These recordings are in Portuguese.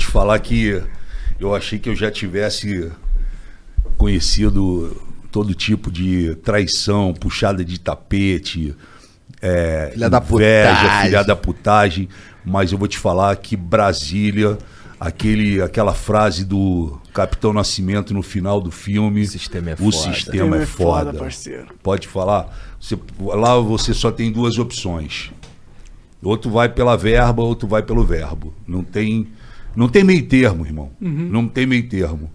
falar que eu achei que eu já tivesse conhecido todo tipo de traição, puxada de tapete, filha da inveja, putagem. filha da putagem, mas eu vou te falar que Brasília, aquela frase do Capitão Nascimento no final do filme, O sistema é o foda. sistema é foda. Parceiro. Pode falar? Lá você só tem duas opções. Outro vai pela verba, outro vai pelo verbo. Não tem meio termo, irmão. Não tem meio termo.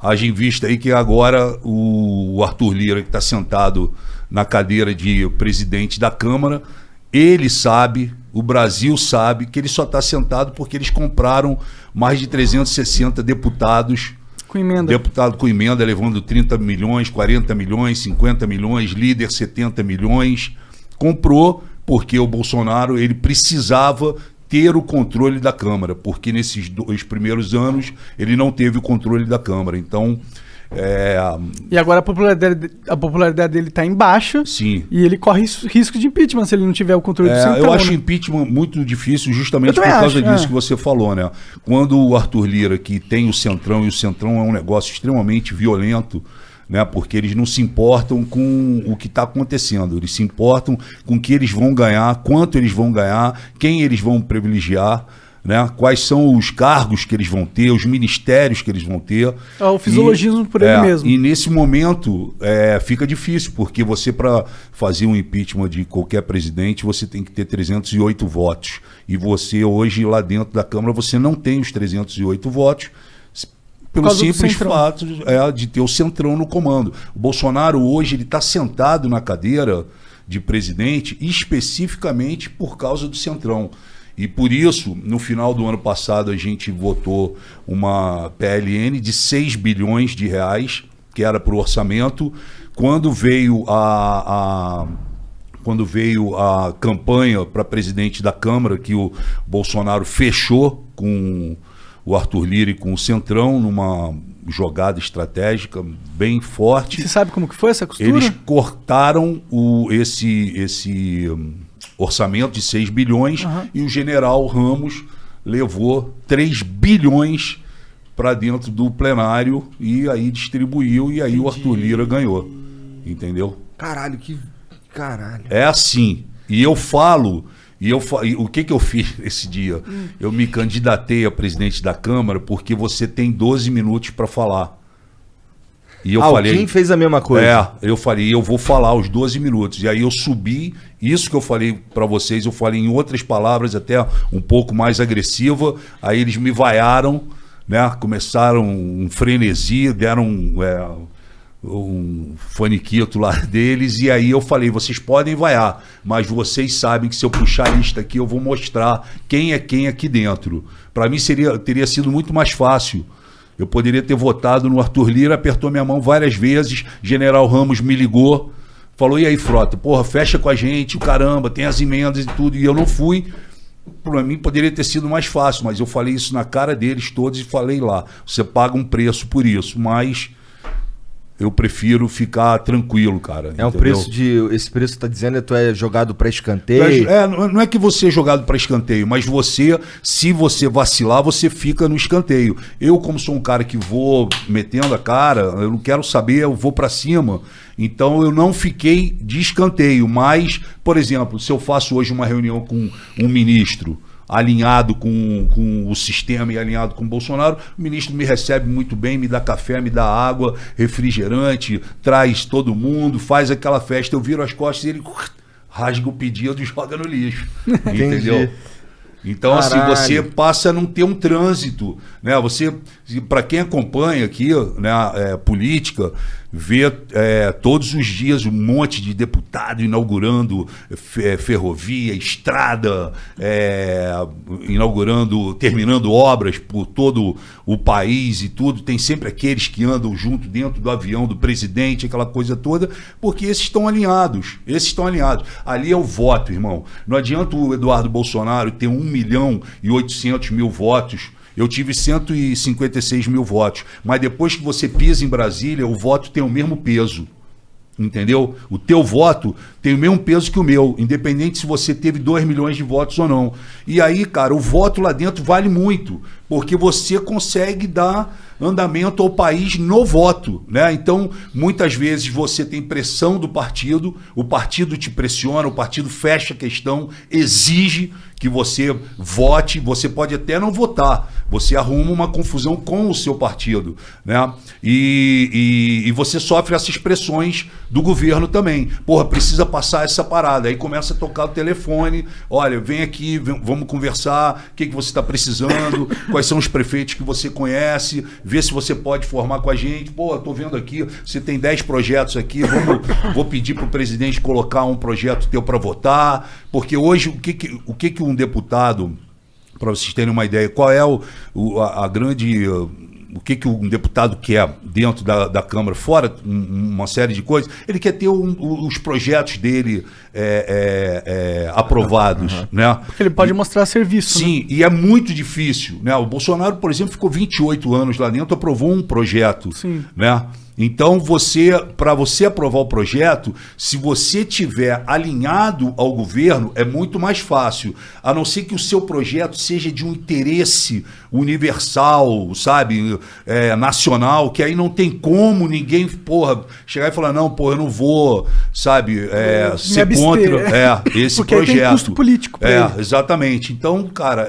Haja em vista aí que agora o Arthur Lira, que está sentado na cadeira de presidente da Câmara, ele sabe, o Brasil sabe, que ele só está sentado porque eles compraram mais de 360 deputados. Com emenda. Deputado com emenda, levando 30 milhões, 40 milhões, 50 milhões, líder 70 milhões. Comprou porque o Bolsonaro ele precisava ter o controle da Câmara, porque nesses 2 primeiros anos ele não teve o controle da Câmara. Então, E agora a popularidade dele está em baixa. sim. E ele corre risco de impeachment se ele não tiver o controle do centrão. Eu acho né? impeachment muito difícil justamente Eu por também causa acho, disso que você falou, né? Quando o Arthur Lira, que tem o Centrão, e o Centrão é um negócio extremamente violento, né? Porque eles não se importam com o que está acontecendo, eles se importam com o que eles vão ganhar, quanto eles vão ganhar, quem eles vão privilegiar, né? Quais são os cargos que eles vão ter, os ministérios que eles vão ter. O fisiologismo por ele mesmo. E nesse momento fica difícil, porque você, para fazer um impeachment de qualquer presidente, você tem que ter 308 votos. E você hoje, lá dentro da Câmara, você não tem os 308 votos, pelo simples fato de ter o Centrão no comando. O Bolsonaro hoje ele está sentado na cadeira de presidente especificamente por causa do Centrão. E por isso, no final do ano passado, a gente votou uma PLN de 6 bilhões de reais, que era para o orçamento. Quando veio a campanha para presidente da Câmara, que o Bolsonaro fechou com o Arthur Lira e com o Centrão, numa jogada estratégica bem forte. Você sabe como que foi essa costura? Eles cortaram esse orçamento de 6 bilhões e o general Ramos levou 3 bilhões para dentro do plenário e aí distribuiu e aí o Arthur Lira ganhou. Entendeu? Caralho. É assim. E eu falo... E o que eu fiz esse dia? Eu me candidatei a presidente da Câmara porque você tem 12 minutos para falar. E eu falei, quem fez a mesma coisa? Eu falei, eu vou falar os 12 minutos. E aí eu subi, isso que eu falei para vocês, eu falei em outras palavras, até um pouco mais agressiva. Aí eles me vaiaram, né? Começaram um frenesi, deram um faniquito lá deles, e aí eu falei, vocês podem vaiar, mas vocês sabem que se eu puxar a lista aqui, eu vou mostrar quem é quem aqui dentro. Para mim teria sido muito mais fácil. Eu poderia ter votado no Arthur Lira, apertou minha mão várias vezes, General Ramos me ligou, falou, e aí, Frota, porra, fecha com a gente, o caramba, tem as emendas e tudo, e eu não fui. Para mim poderia ter sido mais fácil, mas eu falei isso na cara deles todos e falei lá, você paga um preço por isso, mas eu prefiro ficar tranquilo, cara. É um preço esse preço que tá dizendo tu é jogado para escanteio? Não é que você é jogado para escanteio, mas se você vacilar, você fica no escanteio. Eu, como sou um cara que vou metendo a cara, eu não quero saber, eu vou para cima. Então eu não fiquei de escanteio, mas, por exemplo, se eu faço hoje uma reunião com um ministro alinhado com o sistema e alinhado com o Bolsonaro, o ministro me recebe muito bem, me dá café, me dá água, refrigerante, traz todo mundo, faz aquela festa, eu viro as costas e ele rasga o pedido e joga no lixo. Entendeu? Então, caralho, assim, você passa a não ter um trânsito, né? Para quem acompanha aqui, né, política, vê todos os dias um monte de deputado inaugurando ferrovia, estrada, terminando obras por todo o país e tudo. Tem sempre aqueles que andam junto dentro do avião do presidente, aquela coisa toda, porque esses estão alinhados. Ali é o voto, irmão. Não adianta o Eduardo Bolsonaro ter 1.800.000 votos. Eu tive 156 mil votos. Mas depois que você pisa em Brasília, o voto tem o mesmo peso. Entendeu? O teu voto tem o mesmo peso que o meu, independente se você teve 2 milhões de votos ou não. E aí, cara, o voto lá dentro vale muito, porque você consegue dar andamento ao país no voto, né? Então, muitas vezes você tem pressão do partido, o partido te pressiona, o partido fecha a questão, exige que você vote, você pode até não votar, você arruma uma confusão com o seu partido, né? E você sofre essas pressões do governo também. Porra, precisa passar essa parada. Aí começa a tocar o telefone, olha, vem aqui, vamos conversar, o que você está precisando, quais são os prefeitos que você conhece, vê se você pode formar com a gente. Pô, tô vendo aqui, você tem 10 projetos aqui, vou pedir para o presidente colocar um projeto teu para votar, porque hoje o que um deputado, para vocês terem uma ideia, qual é a grande... O que um deputado quer dentro da Câmara, fora uma série de coisas, ele quer ter os projetos dele aprovados. Né? Porque ele pode mostrar serviço. Sim, né? E é muito difícil. Né? O Bolsonaro, por exemplo, ficou 28 anos lá dentro, aprovou um projeto. Sim. Né? Então, para você aprovar o projeto, se você tiver alinhado ao governo, é muito mais fácil. A não ser que o seu projeto seja de um interesse universal, sabe, nacional, que aí não tem como ninguém, porra, chegar e falar, não, porra, eu não vou, sabe, ser contra esse porque projeto. Tem custo político pra ele. Exatamente. Então, cara,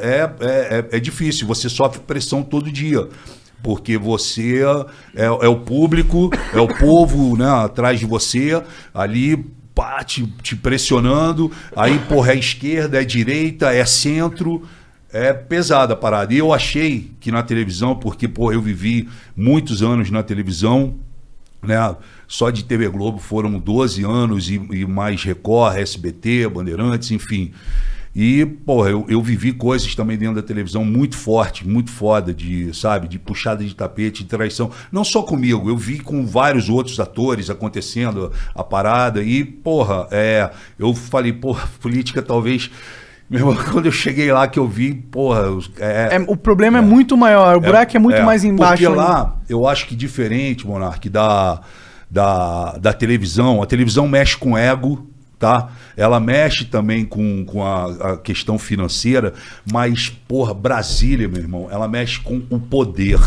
é difícil, você sofre pressão todo dia. Porque você é o público, é o povo, né, atrás de você, ali pá, te pressionando, aí, porra, é esquerda, é direita, é centro, é pesada a parada. E eu achei que na televisão, porque, porra, eu vivi muitos anos na televisão, né, só de TV Globo foram 12 anos e mais Record, SBT, Bandeirantes, enfim. E, porra, eu vivi coisas também dentro da televisão muito forte, muito foda, de puxada de tapete, de traição. Não só comigo, eu vi com vários outros atores acontecendo a parada. E, porra, eu falei, porra, política talvez... Meu irmão, quando eu cheguei lá que eu vi, porra... o problema é muito maior, o buraco é muito mais embaixo. Porque lá, eu acho que diferente, Monark, da televisão, a televisão mexe com ego, tá? Ela mexe também com a questão financeira, mas, porra, Brasília, meu irmão, ela mexe com o poder.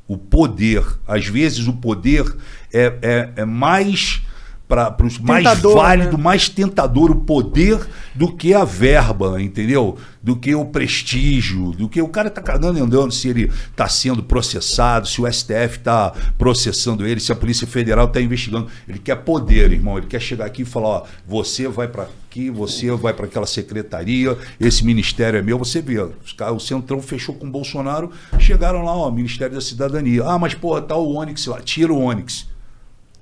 O poder. Às vezes o poder é mais... para os mais válido, né? Mais tentador o poder do que a verba, entendeu? Do que o prestígio, do que o cara tá cagando e andando, se ele tá sendo processado, se o STF tá processando ele, se a Polícia Federal tá investigando. Ele quer poder, irmão, ele quer chegar aqui e falar, ó, você vai para aqui, você vai para aquela secretaria, esse ministério é meu. Você vê, o Centrão fechou com o Bolsonaro, chegaram lá, ó, Ministério da Cidadania. Ah, mas porra, tá o Onyx lá, tira o Onyx.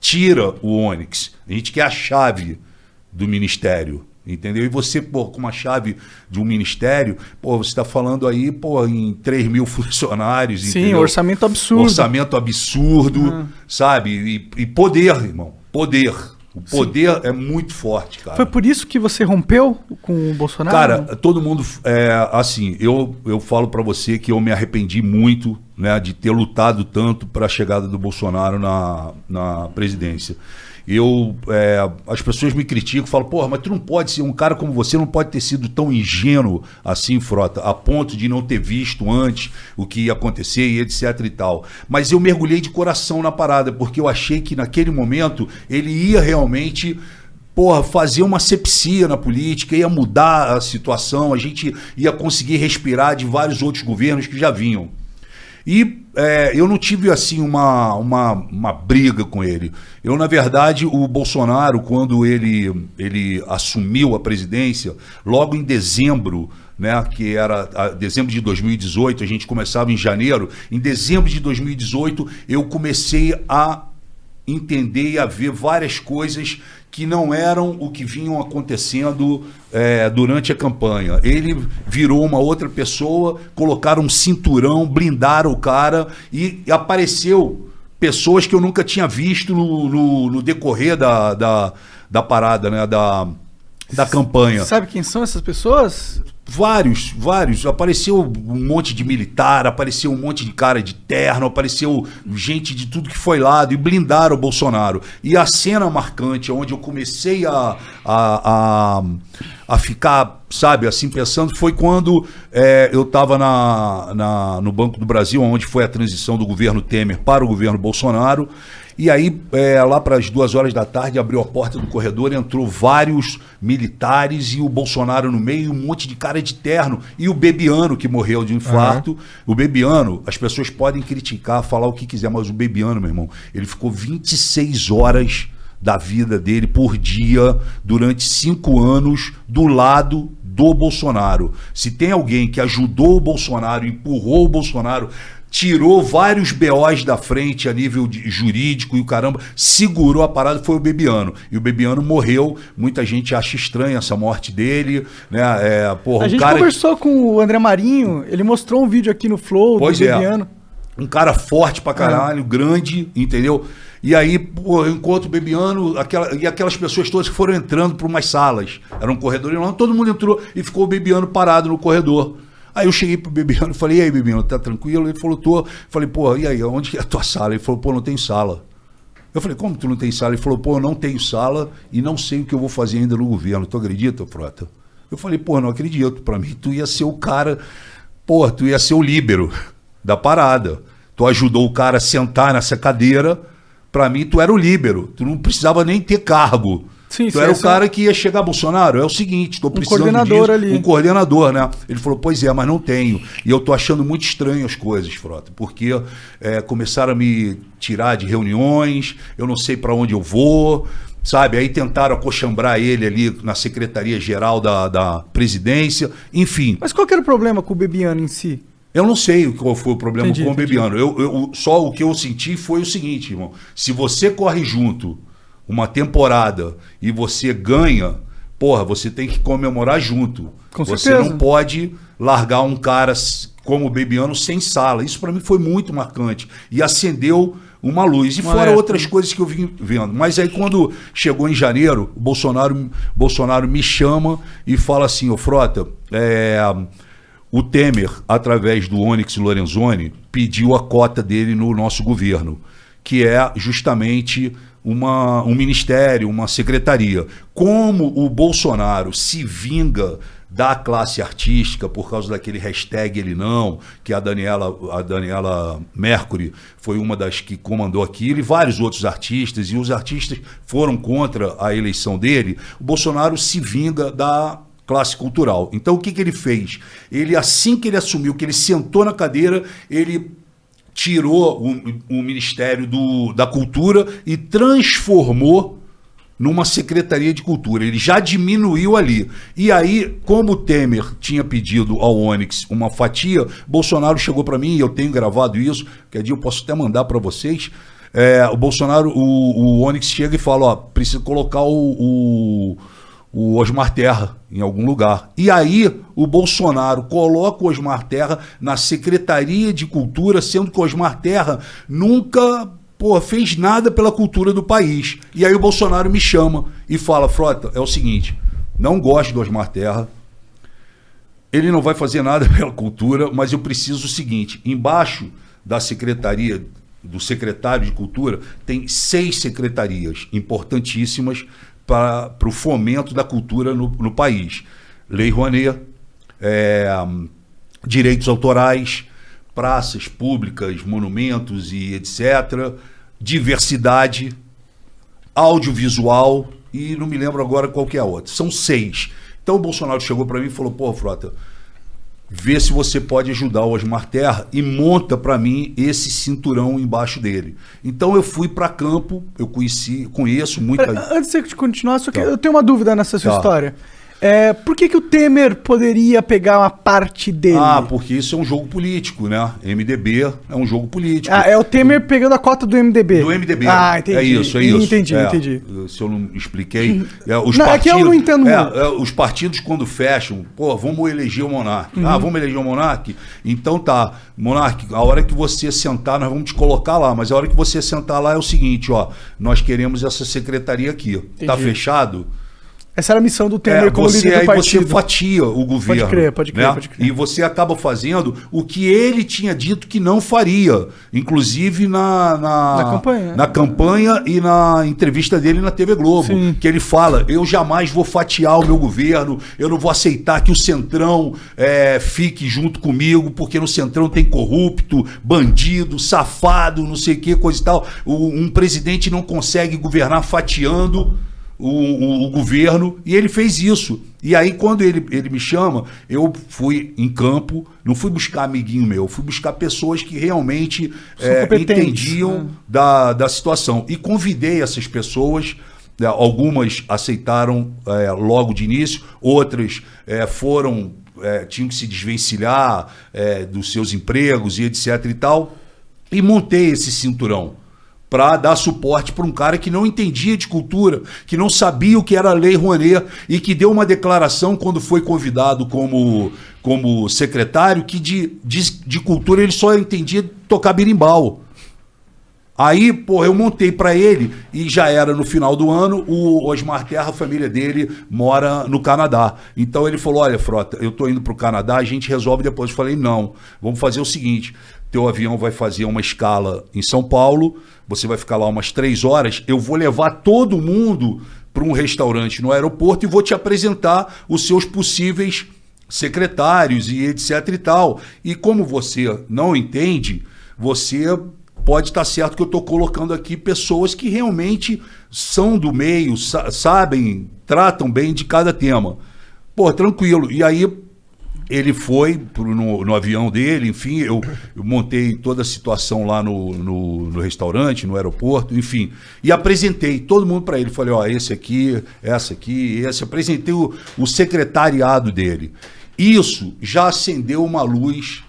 Tira o Onyx. A gente quer a chave do ministério, entendeu? E você, pô, com uma chave de um ministério, pô, você está falando aí, pô, em 3 mil funcionários. Sim, entendeu? orçamento absurdo. Orçamento absurdo, sabe? E poder, irmão, poder. O poder é muito forte, cara. Foi por isso que você rompeu com o Bolsonaro? Cara, todo mundo... assim, eu falo pra você que eu me arrependi muito, né, de ter lutado tanto para a chegada do Bolsonaro na presidência. As pessoas me criticam, falam, porra, mas tu não pode ser, um cara como você não pode ter sido tão ingênuo assim, Frota, a ponto de não ter visto antes o que ia acontecer e etc e tal. Mas eu mergulhei de coração na parada, porque eu achei que naquele momento ele ia realmente... porra, fazer uma asepsia na política, ia mudar a situação, a gente ia conseguir respirar de vários outros governos que já vinham. E eu não tive assim uma briga com ele. Eu, na verdade, o Bolsonaro, quando ele assumiu a presidência, logo em dezembro, né, que era dezembro de 2018, a gente começava em janeiro, em dezembro de 2018 eu comecei a entender e a ver várias coisas que não eram o que vinham acontecendo durante a campanha. Ele virou uma outra pessoa, colocaram um cinturão, blindaram o cara e apareceu pessoas que eu nunca tinha visto no decorrer da parada, né, da campanha. Sabe quem são essas pessoas? Vários. Apareceu um monte de militar, apareceu um monte de cara de terno, apareceu gente de tudo que foi lado e blindaram o Bolsonaro. E a cena marcante, onde eu comecei a ficar, sabe, assim, pensando, foi quando eu estava no Banco do Brasil, onde foi a transição do governo Temer para o governo Bolsonaro. E aí, lá para as 2 horas da tarde, abriu a porta do corredor, entrou vários militares e o Bolsonaro no meio, um monte de cara de terno. E o Bebiano, que morreu de infarto. O Bebiano, as pessoas podem criticar, falar o que quiser, mas o Bebiano, meu irmão, ele ficou 26 horas da vida dele por dia, durante 5 anos, do lado do Bolsonaro. Se tem alguém que ajudou o Bolsonaro, empurrou o Bolsonaro, tirou vários BOs da frente a nível jurídico e o caramba, segurou a parada, foi o Bebiano. E o Bebiano morreu, muita gente acha estranha essa morte dele, né? A gente conversou com o André Marinho, ele mostrou um vídeo aqui no Flow do Bebiano. Um cara forte pra caralho, grande, entendeu? E aí, pô, eu encontro o Bebiano, e aquelas pessoas todas que foram entrando por umas salas. Era um corredor enorme, todo mundo entrou e ficou o Bebiano parado no corredor. Aí eu cheguei pro Bebiano e falei, e aí, Bebiano, tá tranquilo? Ele falou, tô. Falei, pô, e aí, onde que é a tua sala? Ele falou, pô, não tem sala. Eu falei, como tu não tem sala? Ele falou, pô, eu não tenho sala e não sei o que eu vou fazer ainda no governo. Tu acredita, Frota? Eu falei, pô, não acredito. Pra mim, tu ia ser o cara, pô, tu ia ser o líbero da parada. Tu ajudou o cara a sentar nessa cadeira. Pra mim, tu era o líbero. Tu não precisava nem ter cargo. Sim, tu era o cara que ia chegar, Bolsonaro, é o seguinte, tô precisando coordenador ali. Um coordenador, né? Ele falou, pois é, mas não tenho. E eu tô achando muito estranho as coisas, Frota, porque começaram a me tirar de reuniões, eu não sei para onde eu vou, sabe? Aí tentaram acochambrar ele ali na Secretaria-Geral da Presidência, enfim. Mas qual que era o problema com o Bebiano em si? Eu não sei qual foi o problema com o Bebiano. Entendi. Só o que eu senti foi o seguinte, irmão. Se você corre junto uma temporada e você ganha, porra, você tem que comemorar junto. Com você certeza. não pode largar um cara como o Bebiano sem sala. Isso para mim foi muito marcante. E acendeu uma luz. E fora outras coisas que eu vim vendo. Mas aí quando chegou em janeiro, o Bolsonaro me chama e fala assim, ô Frota, o Temer, através do Onyx Lorenzoni, pediu a cota dele no nosso governo, que é justamente um ministério, uma secretaria. Como o Bolsonaro se vinga da classe artística por causa daquele hashtag ele não, que a Daniela Mercury foi uma das que comandou aquilo, e vários outros artistas, e os artistas foram contra a eleição dele, o Bolsonaro se vinga da classe cultural. Então o que ele fez? Ele, assim que ele assumiu, que ele sentou na cadeira, ele tirou o Ministério da Cultura e transformou numa Secretaria de Cultura. Ele já diminuiu ali. E aí, como o Temer tinha pedido ao Onyx uma fatia, Bolsonaro chegou para mim, e eu tenho gravado isso, que dia eu posso até mandar para vocês, o Bolsonaro, o Onyx chega e fala, ó, precisa colocar o Osmar Terra em algum lugar. E aí o Bolsonaro coloca o Osmar Terra na Secretaria de Cultura, sendo que o Osmar Terra nunca fez nada pela cultura do país. E aí o Bolsonaro me chama e fala, Frota, é o seguinte, não gosto do Osmar Terra, ele não vai fazer nada pela cultura, mas eu preciso o seguinte, embaixo da secretaria, do secretário de Cultura, tem 6 secretarias importantíssimas para o fomento da cultura no país. Lei Rouanet, direitos autorais, praças públicas, monumentos e etc., diversidade, audiovisual e não me lembro agora qual que é a outra. São 6. Então o Bolsonaro chegou para mim e falou, pô, Frota, vê se você pode ajudar o Osmar Terra e monta para mim esse cinturão embaixo dele. Então eu fui para campo, eu conheço muita... Antes de você continuar, só que eu tenho uma dúvida nessa sua história. Por que o Temer poderia pegar uma parte dele? Porque isso é um jogo político, né? MDB é um jogo político. É o Temer pegando a cota do MDB. Do MDB. Entendi. É isso. Entendi. Se eu não expliquei... É que eu não entendo muito. Os partidos, quando fecham, vamos eleger o Monark. Vamos eleger o Monark? Então tá, Monark, a hora que você sentar, nós vamos te colocar lá, mas a hora que você sentar lá é o seguinte, nós queremos essa secretaria aqui. Entendi. Tá fechado? Essa era a missão do Temer como líder do partido. Você fatia o governo. Pode crer. E você acaba fazendo o que ele tinha dito que não faria, inclusive na campanha e na entrevista dele na TV Globo. Sim. Que ele fala, eu jamais vou fatiar o meu governo, eu não vou aceitar que o Centrão fique junto comigo, porque no Centrão tem corrupto, bandido, safado, não sei o que, coisa e tal. Um presidente não consegue governar fatiando o governo, e ele fez isso. E aí, quando ele me chama, eu fui em campo, não fui buscar amiguinho meu, fui buscar pessoas que realmente entendiam da situação. E convidei essas pessoas, algumas aceitaram logo de início, outras tinham que se desvencilhar dos seus empregos e etc e tal, e montei esse cinturão para dar suporte para um cara que não entendia de cultura, que não sabia o que era a Lei Rouanet e que deu uma declaração quando foi convidado como secretário que de cultura ele só entendia tocar berimbau. Aí, eu montei para ele e já era no final do ano, o Osmar Terra, a família dele, mora no Canadá. Então ele falou, olha, Frota, eu tô indo pro Canadá, a gente resolve depois. Eu falei, não, vamos fazer o seguinte, teu avião vai fazer uma escala em São Paulo, você vai ficar lá umas 3 horas, eu vou levar todo mundo para um restaurante no aeroporto e vou te apresentar os seus possíveis secretários e etc e tal. E como você não entende, você pode estar certo que eu estou colocando aqui pessoas que realmente são do meio, sabem, tratam bem de cada tema. Tranquilo. E aí ele foi no avião dele, enfim, eu montei toda a situação lá no restaurante, no aeroporto, enfim, e apresentei todo mundo para ele. Falei, esse aqui, essa aqui, esse. Apresentei o secretariado dele. Isso já acendeu uma luz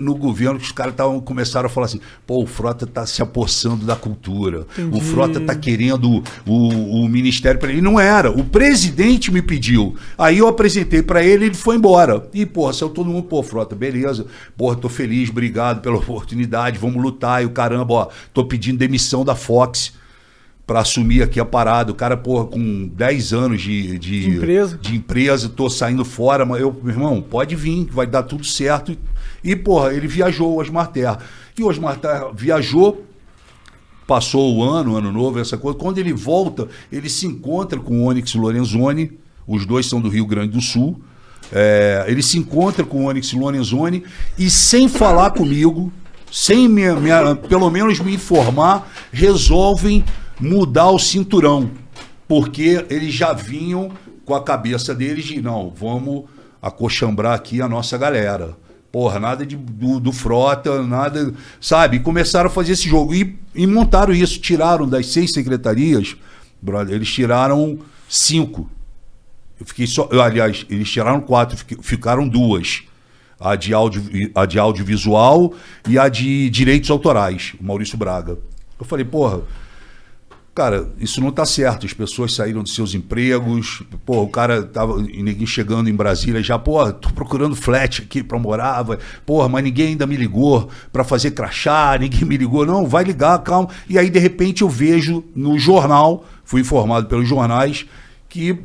no governo, que os caras começaram a falar assim, o Frota tá se apossando da cultura. Entendi. O Frota tá querendo o ministério para ele. Não era, o presidente me pediu. Aí eu apresentei para ele, ele foi embora. E, saiu todo mundo, Frota, beleza. Tô feliz, obrigado pela oportunidade, vamos lutar. E o caramba, tô pedindo demissão da Fox para assumir aqui a parada. O cara, com 10 anos de empresa, tô saindo fora, mas meu irmão, pode vir, vai dar tudo certo. E, ele viajou, o Osmar Terra. E o Osmar Terra viajou, passou o ano novo, essa coisa. Quando ele volta, ele se encontra com o Onyx Lorenzoni, os dois são do Rio Grande do Sul. Ele se encontra com o Onyx Lorenzoni e, sem falar comigo, sem pelo menos me informar, resolvem mudar o cinturão, porque eles já vinham com a cabeça deles de, não, vamos acochambrar aqui a nossa galera. Nada do Frota, nada, sabe? E começaram a fazer esse jogo. E montaram isso, tiraram das 6 secretarias, brother, eles tiraram 5. Eu fiquei só. Aliás, eles tiraram 4, ficaram 2. A de audiovisual e a de direitos autorais, o Maurício Braga. Eu falei, cara, isso não tá certo. As pessoas saíram dos seus empregos. O cara tava ninguém chegando em Brasília já, tô procurando flat aqui pra morar. Mas ninguém ainda me ligou pra fazer crachá, ninguém me ligou. Não, vai ligar, calma. E aí, de repente, eu vejo no jornal, fui informado pelos jornais, que,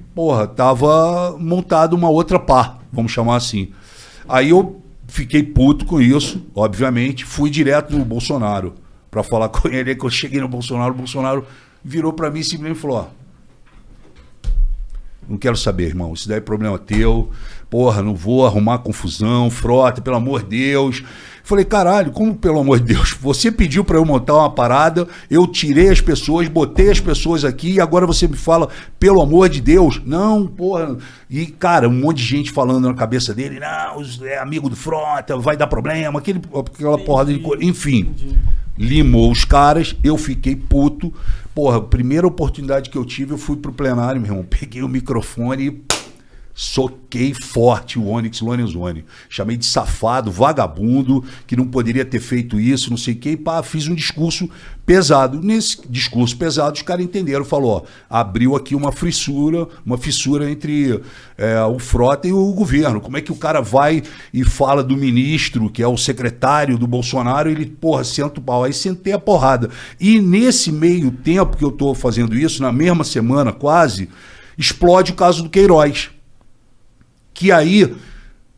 tava montado uma outra pá, vamos chamar assim. Aí eu fiquei puto com isso, obviamente, fui direto no Bolsonaro pra falar com ele. Aí que eu cheguei no Bolsonaro, o Bolsonaro virou para mim e simplesmente falou, não quero saber, irmão, isso daí é problema teu, não vou arrumar confusão, Frota, pelo amor de Deus. Falei, caralho, como pelo amor de Deus? Você pediu para eu montar uma parada, eu tirei as pessoas, botei as pessoas aqui e agora você me fala, pelo amor de Deus? Não, E, cara, um monte de gente falando na cabeça dele, não, é amigo do Frota, vai dar problema, aquela porrada de coisa, enfim. Limou os caras, eu fiquei puto. Primeira oportunidade que eu tive, eu fui pro plenário, meu irmão. Peguei o microfone e soquei forte o Onyx Lorenzoni. Chamei de safado, vagabundo, que não poderia ter feito isso, não sei o quê. E fiz um discurso pesado. Nesse discurso pesado, os caras entenderam. Falou, abriu aqui uma fissura entre o Frota e o governo. Como é que o cara vai e fala do ministro, que é o secretário do Bolsonaro, e ele, senta o pau. Aí sentei a porrada. E nesse meio tempo que eu tô fazendo isso, na mesma semana quase, Explode o caso do Queiroz. Que aí,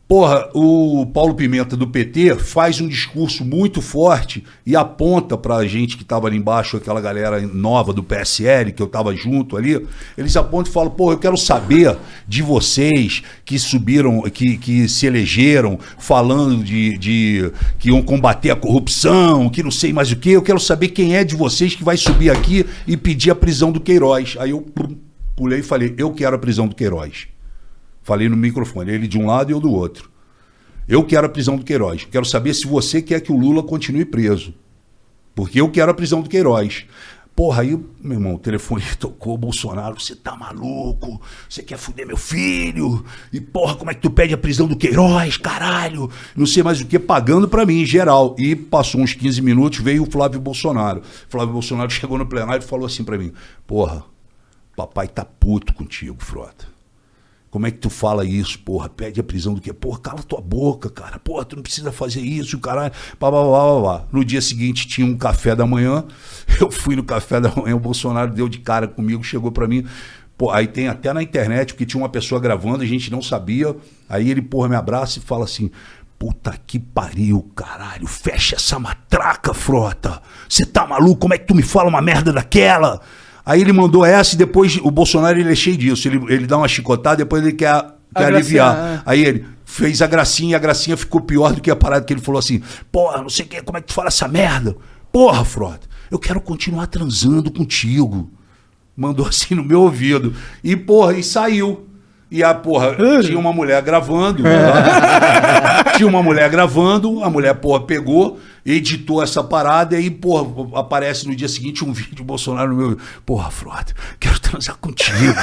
porra, o Paulo Pimenta do PT faz um discurso muito forte e aponta pra gente que tava ali embaixo, aquela galera nova do PSL, que eu tava junto ali, eles apontam e falam, pô, eu quero saber de vocês que subiram, que se elegeram falando de que iam combater a corrupção, que não sei mais o que, eu quero saber quem é de vocês que vai subir aqui e pedir a prisão do Queiroz. Aí eu pulei e falei, eu quero a prisão do Queiroz. Falei no microfone, ele de um lado e eu do outro. Eu quero a prisão do Queiroz. Quero saber se você quer que o Lula continue preso. Porque eu quero a prisão do Queiroz. Porra, aí, meu irmão, o telefone tocou, Bolsonaro, você tá maluco? Você quer fuder meu filho? E porra, como é que tu pede a prisão do Queiroz, caralho? Não sei mais o que, pagando pra mim, em geral. E passou uns 15 minutos, veio o Flávio Bolsonaro. Flávio Bolsonaro chegou no plenário e falou assim pra mim, porra, papai tá puto contigo, Frota. Como é que tu fala isso, porra? Pede a prisão do quê? Porra, cala tua boca, cara. Porra, tu não precisa fazer isso, caralho. Pá, pá, pá, pá. No dia seguinte tinha um café da manhã. Eu fui no café da manhã, o Bolsonaro deu de cara comigo, chegou pra mim. Pô, aí tem até na internet, porque tinha uma pessoa gravando, a gente não sabia. Aí ele, porra, me abraça e fala assim, puta que pariu, caralho. Fecha essa matraca, Frota. Você tá maluco? Como é que tu me fala uma merda daquela? Aí ele mandou essa e depois o Bolsonaro ele é cheio disso. Ele dá uma chicotada, depois ele quer aliviar. Aí ele fez a gracinha e a gracinha ficou pior do que a parada que ele falou assim, porra, não sei o que, como é que tu fala essa merda? Porra, Frota, eu quero continuar transando contigo. Mandou assim no meu ouvido. E, porra, e saiu. E a porra, tinha uma mulher gravando. Tinha uma mulher gravando, a mulher, porra, pegou, editou essa parada e aí, porra, aparece no dia seguinte um vídeo do Bolsonaro no meu. Porra, Frota, quero transar contigo.